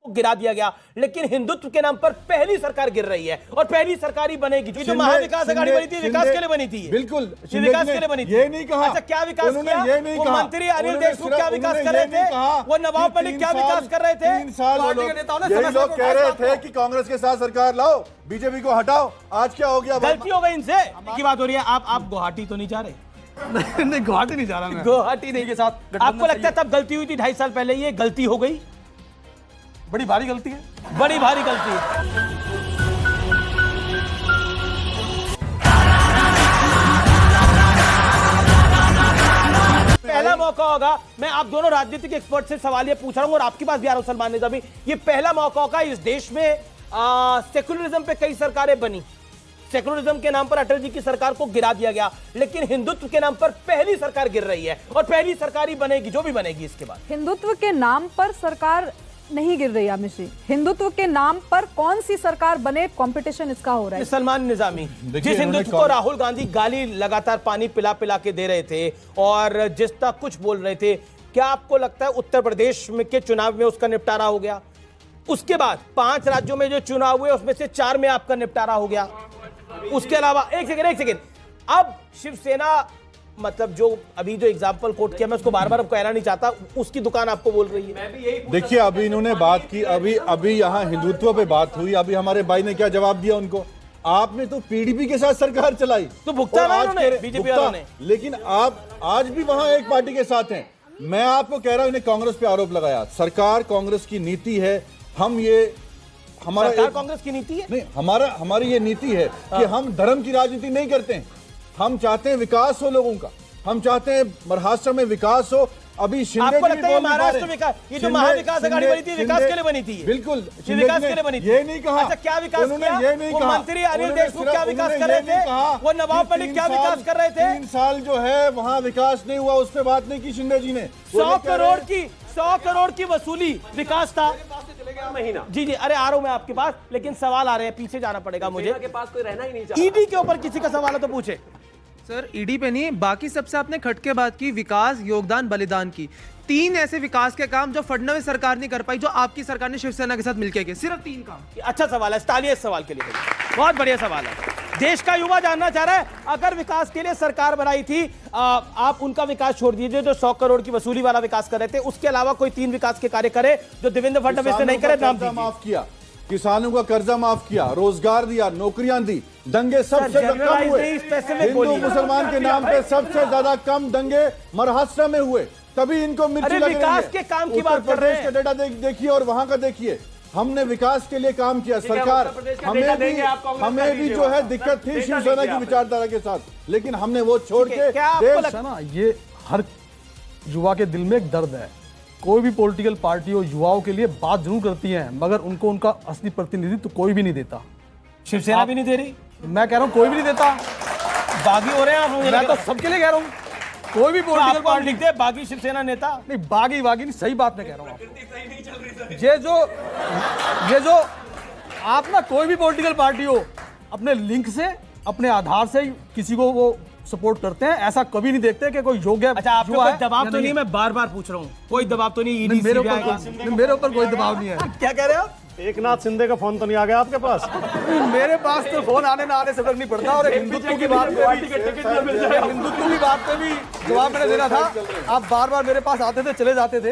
गिरा दिया गया, लेकिन हिंदुत्व के नाम पर पहली सरकार गिर रही है और पहली सरकार ही बनेगी। जो महाविकास आघाड़ी बनी थी विकास के लिए बनी थी, बिल्कुल विकास के लिए बनी थी। ये नहीं कहा। अच्छा, क्या विकास किया? ये नहीं वो कहा। मंत्री अनिल देशमुख क्या विकास कर रहे थे? वो नवाब मलिक क्या विकास कर रहे थे? 3 साल यही लोग कह रहे थे कि कांग्रेस के साथ सरकार लाओ, बीजेपी को हटाओ। आज क्या हो गया? गलती हो गई इनसे की बात हो रही है। आप गुवाहाटी तो नहीं जा रहे? नहीं, गुवाहाटी नहीं जा रहा मैं। गुवाहाटी नहीं के साथ आपको लगता है तब गलती हुई थी 2.5 साल पहले, ये गलती हो गई? बड़ी भारी गलती है, बड़ी भारी गलती है। पहला मौका होगा, मैं आप दोनों राजनीतिक एक्सपर्ट से सवाल ये पूछ रहा हूं और आपके पास भी आ रहा हूं सलमान निजामी, ये पहला मौका होगा इस देश में सेकुलरिज्म पे कई सरकारें बनी, सेकुलरिज्म के नाम पर अटल जी की सरकार को गिरा दिया गया, लेकिन हिंदुत्व के नाम पर पहली सरकार गिर रही है और पहली सरकार ही बनेगी जो भी बनेगी इसके बाद। हिंदुत्व के नाम पर सरकार नहीं गिर रही आमिर जी, हिंदुत्व के नाम पर कौन सी सरकार बने, कंपटीशन इसका हो रहा है। सलमान निजामी, जिस हिंदुत्व को राहुल गांधी गाली लगातार पानी पिला पिला के दे रहे थे और जिस तक कुछ बोल रहे थे, क्या आपको लगता है उत्तर प्रदेश में के चुनाव में उसका निपटारा हो गया? उसके बाद 5 राज्यों में जो चुनाव हुए उसमें से 4 में आपका निपटारा हो गया। उसके अलावा एक सेकेंड, अब शिवसेना, मतलब जो अभी जो एग्जाम्पल कोट किया, मैं उसको बार बार कहना नहीं चाहता, उसकी दुकान आपको बोल रही है। देखिए, अभी इन्होंने बात की, अभी यहाँ हिंदुत्व पे बात हुई, अभी हमारे भाई ने क्या जवाब दिया उनको? आपने तो पीडीपी के साथ सरकार चलाई तो भुगता ना उन्होंने, बीजेपी वालों ने, लेकिन आप आज भी वहां एक पार्टी के साथ हैं। मैं आपको कह रहा हूं, इन्हें कांग्रेस पे आरोप लगाया, सरकार कांग्रेस की नीति है, हम ये हमारा कांग्रेस की नीति है नहीं, हमारी ये नीति है कि हम धर्म की राजनीति नहीं करते हैं। हम चाहते हैं विकास हो लोगों का, हम चाहते हैं महाराष्ट्र में विकास हो। अभी शिंदे आपको लगता है महाराष्ट्र विकास, ये जो महाविकास आघाड़ी बनी थी विकास के लिए बनी थी? बिल्कुल, विकास के लिए बनी थी। ये नहीं कहा। अच्छा, क्या विकास किया? ये नहीं वो कहा। मंत्री अनिल देशमुख क्या विकास कर रहे थे? वो नवाब मलिक क्या विकास कर रहे थे? 3 साल जो है वहाँ विकास नहीं हुआ, उस पर बात नहीं की शिंदे जी ने। 100 करोड़ की वसूली विकास था। महीना जी, अरे आ रहा हूं मैं आपके पास, लेकिन सवाल आ रहे हैं, पीछे जाना पड़ेगा मुझे। के पास कोई रहना ही नहीं चाहता। ईडी के ऊपर किसी का सवाल है तो पूछे। सर, ईडी पे नहीं, बाकी सबसे आपने खटके बात की, विकास, योगदान, बलिदान की। 3 ऐसे विकास के काम जो फडणवीस सरकार नहीं कर पाई, जो आपकी सरकार ने शिवसेना के साथ मिलकर किए, सिर्फ 3 काम। अच्छा सवाल है, तालियां इस सवाल के लिए, बहुत बढ़िया सवाल है। देश का युवा जानना चाह रहा है, अगर विकास के लिए सरकार बनाई थी, आप उनका विकास छोड़ दीजिए जो 100 करोड़ की वसूली वाला विकास कर रहे थे, उसके अलावा कोई 3 विकास के कार्य करे जो देवेंद्र फडणवीस ने नहीं करे, नाम दीजिए। माफ किया, किसानों का कर्जा माफ किया, रोजगार दिया, नौकरियां दी, दंगे सबसे कम हुए। हिंदू मुसलमान के नाम पे सबसे ज्यादा कम दंगे महाराष्ट्र में हुए, तभी इनको मिर्ची लग रही है। विकास के काम की बात कर रहे हैं। उत्तर प्रदेश का डेटा देखिए और वहां का देखिए, हमने विकास के लिए काम किया। सरकार हमें भी जो है दिक्कत थी शिवसेना की विचारधारा के साथ, लेकिन हमने वो छोड़ के देश ना, ये हर युवा के दिल में एक दर्द है। कोई भी पॉलिटिकल पार्टी हो युवाओं के लिए बात जरूर करती है, मगर उनको उनका असली प्रतिनिधित्व तो कोई भी नहीं देता। शिवसेना भी नहीं दे रही, मैं कह रहा हूँ कोई भी नहीं देता। बागी हो रहे हैं आप। मैं तो सबके लिए कह रहा हूँ, कोई भी पॉलिटिकल पार्टी दे बागी शिवसेना नेता नहीं, बागी नहीं, सही बात मैं कह रहा हूँ। ये जो आप ना, कोई भी पॉलिटिकल पार्टी हो, अपने लिंक से, अपने आधार से किसी को वो सपोर्ट करते हैं, ऐसा कभी नहीं देखते कि कोई योग्य। अच्छा, आपको कोई दबाव तो नहीं? मैं बार बार पूछ रहा हूँ, कोई दबाव तो नहीं? ईडी मेरे ऊपर कोई दबाव नहीं है। क्या कह रहे हो? एकनाथ शिंदे का फोन तो नहीं आ गया आपके पास? मेरे पास तो फोन आने ना आने से फर्क नहीं पड़ता। और हिंदुत्व की बात पे भी जवाब मैंने देना था। आप बार बार मेरे पास आते थे, चले जाते थे।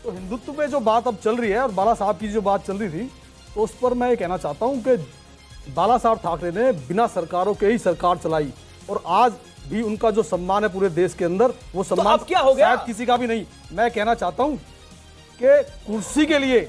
तो हिंदुत्व पे जो बात अब चल रही है और बाला साहब की जो बात चल रही थी, तो उस पर मैं ये कहना चाहता हूँ कि बाला साहब ठाकरे ने बिना सरकारों के ही सरकार चलाई और आज भी उनका जो सम्मान है पूरे देश के अंदर, वो सम्मान तो क्या हो गया? शायद किसी का भी नहीं। मैं कहना चाहता हूँ कि कुर्सी के लिए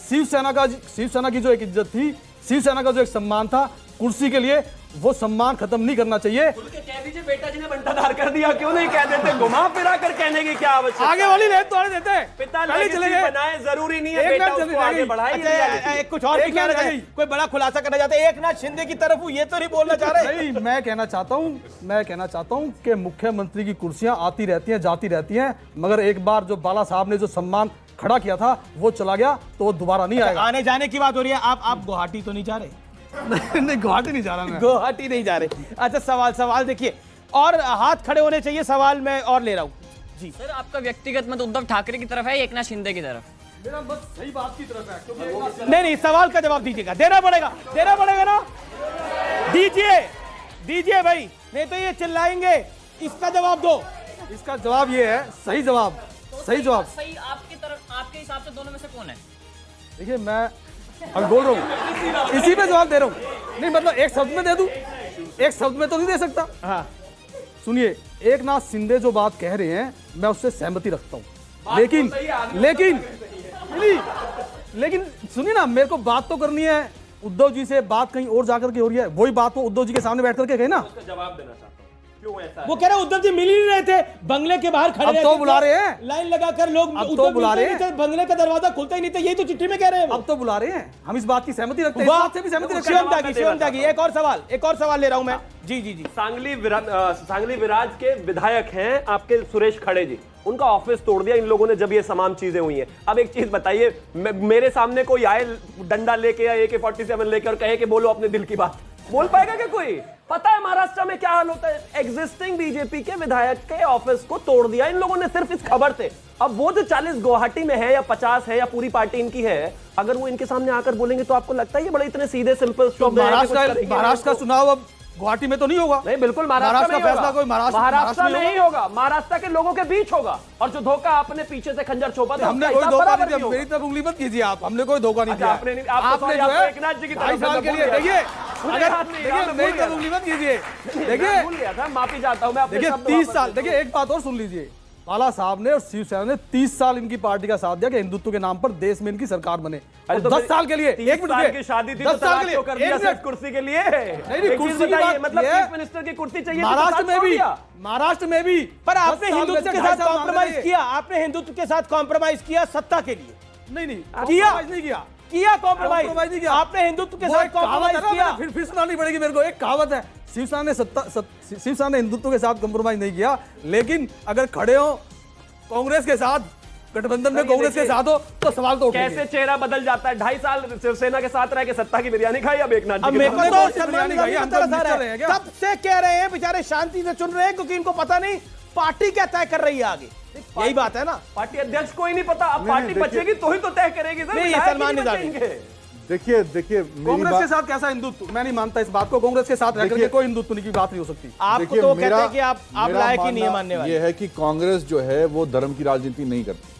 शिवसेना की जो एक इज्जत थी, शिवसेना का जो एक सम्मान था, कुर्सी के लिए वो सम्मान खत्म नहीं करना चाहिए। कह दीजिए बेटा जी ने बंटाधार कर दिया, क्यों नहीं कह देते? घुमा फिरा कर कहने की क्या आवश्यकता? आगे वाली लेट तो देते हैं, पिता चले गए, बनाए जरूरी नहीं है बेटा उसको आगे बढ़ाइए। कुछ और भी कहना चाहिए, कोई बड़ा खुलासा करना चाहते हैं? एकनाथ शिंदे की तरफ ये तो नहीं बोलना चाह रहे? नहीं, मैं कहना चाहता हूँ कि मुख्यमंत्री की कुर्सियां आती रहती हैं, जाती रहती हैं, मगर एक बार जो बाला साहब ने जो सम्मान खड़ा किया था वो चला गया, तो वो दोबारा नहीं आएगा। आने जाने की बात हो रही है, आप गुवाहाटी तो नहीं जा रहे? नहीं, गुवाहाटी नहीं जा रहा मैं। गुवाहाटी नहीं जा रहे। अच्छा, सवाल देखिए, और हाथ खड़े होने चाहिए। सवाल मैं और ले रहा हूँ जी। सर, आपका व्यक्तिगत मत उद्धव ठाकरे की तरफ है या एकनाथ शिंदे की तरफ? मेरा मत सही बात की तरफ है, क्योंकि नहीं, सवाल का जवाब दीजिएगा, देना पड़ेगा ना, दीजिए भाई, नहीं तो ये चिल्लाएंगे। इसका जवाब दो। इसका जवाब ये है, सही जवाब सही आपकी तरफ, आपके हिसाब से दोनों में से कौन है? देखिए, मैं अब बोल रहा हूँ, इसी पे जवाब दे रहा हूँ। नहीं मतलब एक शब्द में दे दूं, एक शब्द में तो नहीं दे सकता। हाँ सुनिए, एकनाथ शिंदे जो बात कह रहे हैं मैं उससे सहमति रखता हूँ, लेकिन सुनिए ना, मेरे को बात तो करनी है। उद्धव जी से बात कहीं और जाकर के हो रही है, वही बात वो उद्धव जी के सामने बैठ करके कहे ना। जवाब देना चाहता हूं क्यों ऐसा वो कह रहे उद्धव जी मिल ही नहीं रहे थे, बंगले के बाहर खड़े अब तो बुला रहे हैं, लाइन लगाकर लोग, अब तो बुला रहे हैं, बंगले का दरवाजा खुलता ही नहीं था, यही तो चिट्ठी में कह रहे हैं। अब तो बुला रहे हैं, हम इस बात की सहमति रखते हैं, इस बात से भी सहमति रखते हैं। शिवम त्यागी, एक और सवाल ले रहा हूं मैं। जी सांगली विराज के विधायक हैं आपके सुरेश खड़े जी, उनका ऑफिस तोड़ दिया इन लोगों ने जब ये तमाम चीजें हुई हैं। अब एक चीज बताइए, मेरे सामने कोई आए डंडा लेके या AK-47 लेके और कहे कि बोलो अपने दिल की बात, बोल पाएगा क्या कोई? पता है महाराष्ट्र में क्या हाल होता है? एग्जिस्टिंग बीजेपी के विधायक के ऑफिस को तोड़ दिया इन लोगों ने सिर्फ इस खबर से। अब वो जो 40 गुवाहाटी में है या 50 है या पूरी पार्टी इनकी है, अगर वो इनके सामने आकर बोलेंगे तो आपको लगता है ये बड़े इतने सीधे सिंपल महाराष्ट्र का चुनाव अब गुवाहाटी में तो नहीं होगा। नहीं, बिल्कुल महाराष्ट्र का फैसला कोई महाराष्ट्र में ही होगा, महाराष्ट्र के लोगों के बीच होगा। और जो धोखा आपने पीछे से खंजर छोपा था, हमने कोई धोखा नहीं दिया, मेरी तरफ उंगली मत कीजिए आप, हमने कोई धोखा नहीं दिया। आपने जो है एकनाथ जी की तरफ साल के लिए देखिए, अगर मेरी तरफ उंगली मत कीजिए, देखिए भूल गया था, माफी चाहता हूं मैं। देखिए 30 साल, देखिए एक बात और सुन लीजिए, बाला साहब ने और शिवसेना ने 30 साल इनकी पार्टी का साथ दिया कि हिंदुत्व के नाम पर देश में इनकी सरकार बने। अरे तो 10 साल के लिए, 1 मिनट की शादी थी, 10 साल के लिए कर दिया सिर्फ कुर्सी के लिए। नहीं, कुर्सी की बात मतलब चीफ मिनिस्टर की कुर्सी चाहिए, महाराष्ट्र में भी। पर आपने हिंदुत्व के साथ कॉम्प्रोमाइज किया, आपने हिंदुत्व के साथ कॉम्प्रोमाइज किया सत्ता के लिए। नहीं किया कॉम्प्रोमाइज नहीं किया, आपने हिंदुत्व के साथ कॉम्प्रोमाइज किया। फिर सुनानी पड़ेगी मेरे को, एक कहावत है, शिवसेना ने हिंदुत्व के साथ कॉम्प्रोमाइज नहीं किया, लेकिन अगर खड़े हो कांग्रेस के साथ, गठबंधन में कांग्रेस के साथ हो तो सवाल तो उठेंगे। कैसे चेहरा बदल जाता है? 2.5 साल शिवसेना के साथ रह के सत्ता की बिरयानी खाई, अब एकनाथ जी तब से कह रहे हैं बेचारे शांति से चुन रहे हैं, क्योंकि इनको पता नहीं पार्टी क्या तय कर रही है आगे। यही बात है ना, पार्टी अध्यक्ष को ही नहीं पता, अब पार्टी बचेगी तो ही तो तय करेगी। नहीं, सलमान निजामी देखिए कांग्रेस के साथ कैसा हिंदुत्व, मैं नहीं मानता इस बात को, कांग्रेस के साथ रहकर के कोई हिंदुत्व की बात नहीं हो सकती। आपको तो कहते हैं कि आप लायक ही नहीं मानने वाले। ये है कि कांग्रेस जो है वो धर्म की राजनीति नहीं करती।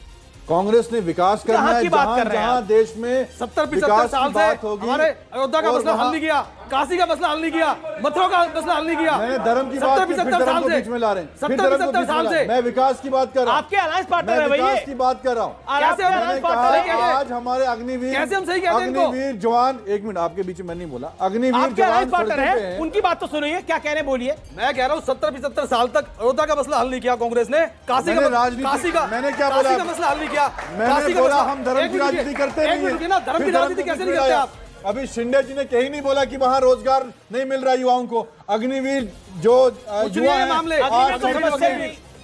कांग्रेस ने विकास करना है, जहां देश में 70-75 साल से हमारे अयोध्या का मसला हल नहीं किया, काशी का मसला हल नहीं किया, मथुरा का मसला हल नहीं किया। मैंने धर्म की बात की, फिर धर्म को बीच में ला रहे हैं, 70-75 साल से मैं विकास की बात कर रहा हूं। आपके अलायंस पार्टनर है भैया, विकास की बात कर रहा हूं। कैसे अलायंस पार्टनर है? आज हमारे अग्निवीर, कैसे हम सही कहते हैं इनको? अग्निवीर जवान, एक मिनट आपके बीच में नहीं बोला, अग्निवीर जवान पार्टनर है, उनकी बात तो सुनिए, क्या कह रहे हैं बोलिए। मैं कह रहा हूँ 70-75 साल तक अयोध्या का मसला हल नहीं किया कांग्रेस ने, काशी का मैंने क्या बोला, मसला हल नहीं किया, मैंने बोला हम धर्म की राजनीति करते नहीं है। धर्म की राजनीति कैसे नहीं करते आप? अभी शिंदे जी ने कहीं नहीं बोला कि वहां रोजगार नहीं मिल रहा युवाओं को। अग्निवीर जो युवा है, मामले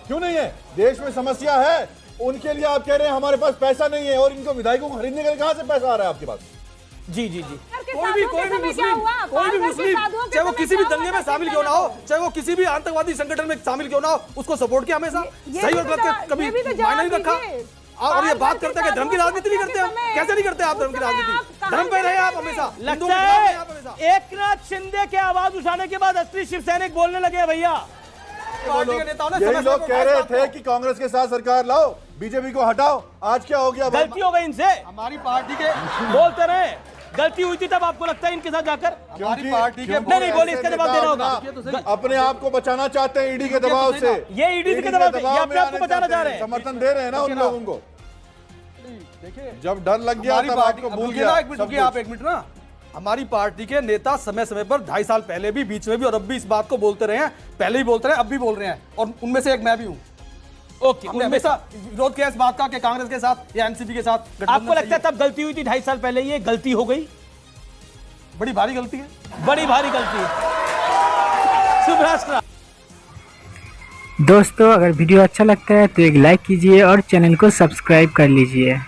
क्यों नहीं है? देश में समस्या है, उनके लिए आप कह रहे हैं हमारे पास पैसा नहीं है, और इनको विधायकों को खरीदने के लिए कहां से पैसा आ रहा है आपके पास? जी कोई भी मुस्लिम, चाहे वो किसी भी दंगे में शामिल क्यों ना हो, चाहे वो किसी भी आतंकवादी संगठन में शामिल क्यों ना हो, उसको सपोर्ट किया हमेशा, सही और गलत के कभी मायने नहीं रखा। और ये बात करते हैं कि धर्म की राजनीति नहीं करते, हम कैसे नहीं करते आप धर्म की राजनीति? धर्म पे रहे आप हमेशा। लगता है एकनाथ शिंदे के आवाज उठाने के बाद असली शिव सैनिक बोलने लगे भैया। पार्टी के नेताओं ने यही लोग कह रहे थे कि कांग्रेस के साथ सरकार लाओ, बीजेपी को हटाओ, आज क्या हो गया? गलती हो गई इनसे, हमारी पार्टी के बोलते रहे गलती हुई थी, तब आपको लगता है इनके साथ जाकर? हमारी पार्टी के नहीं बोलिए, इसका जवाब देना होगा। अपने आप को बचाना चाहते हैं ईडी के दबाव से, ये ईडी के दबाव से अपने आप को बचाना चाह रहे हैं, समर्थन दे रहे हैं ना उन लोगों को। देखिए जब डर लग गया तब आपको भूल गया। आप एक मिनट ना, हमारी पार्टी के नेता समय समय पर 2.5 साल पहले भी, बीच में भी और अब भी इस बात को बोलते रहे हैं, पहले ही बोलते रहे, अब भी बोल रहे हैं, और उनमें से एक मैं भी हूं। ओके, हमने हमेशा विरोध किया इस बात का कि कांग्रेस के साथ या एनसीपी के साथ। आपको लगता है तब गलती हुई थी 2.5 साल पहले, ये गलती हो गई? बड़ी भारी गलती है, बड़ी भारी गलती है। शुभ राष्ट्र दोस्तों, अगर वीडियो अच्छा लगता है तो एक लाइक कीजिए और चैनल को सब्सक्राइब कर लीजिए।